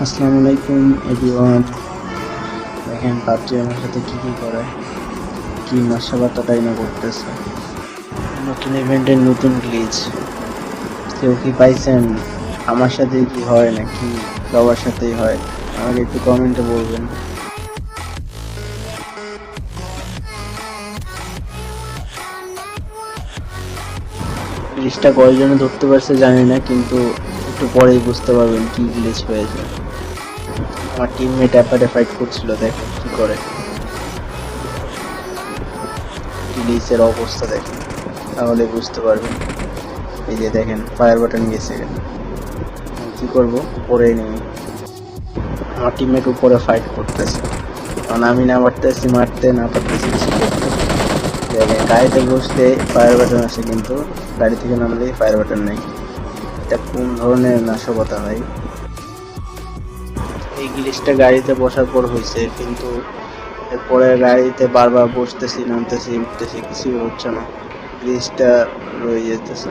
আসসালামু আলাইকুম এভরিওয়ান। দেখেন পাবজি আমার সাথে কি করে, কি নাশাবাতাটাই না করতেছে। নতুন ইভেন্টের নতুন গ্লিচ, কেউ কি পাইছেন? আমার সাথে কি হয় নাকি সবার সাথেই হয়? আমাকে একটু কমেন্টে বলবেন। গ্লিচটা কয়জনে ধরতে পারছে জানি না, কিন্তু একটু পরেই বুঝতে পারবেন কি গ্লিচ হয়েছে। আমার টিমমেট অ্যাপারে ফাইট করছিল, দেখেন কি করে। গ্লিচের অবস্থা দেখেন, তাহলে বুঝতে পারবেন। এই যে দেখেন ফায়ার বাটন গেছে, কি করব পরে নেই। আমার টিমমেট উপরে ফাইট করতেছে, কারণ আমি না পারতেছি মারতে, না পারতেছি কিছু করতে। দেখেন গাড়িতে বসলে ফায়ার বাটন আছে, কিন্তু গাড়ি থেকে নামলে ফায়ার বাটন নেই। এটা কোন ধরনের নাশকতা ভাই? এই জিনিসটা গাড়িতে বসার পর হয়েছে, কিন্তু এরপরে গাড়িতে বারবার বসতেছি, নামতেছি, উঠতেছি, কিছুই হচ্ছে না। জিনিসটা রয়ে যেতেছে।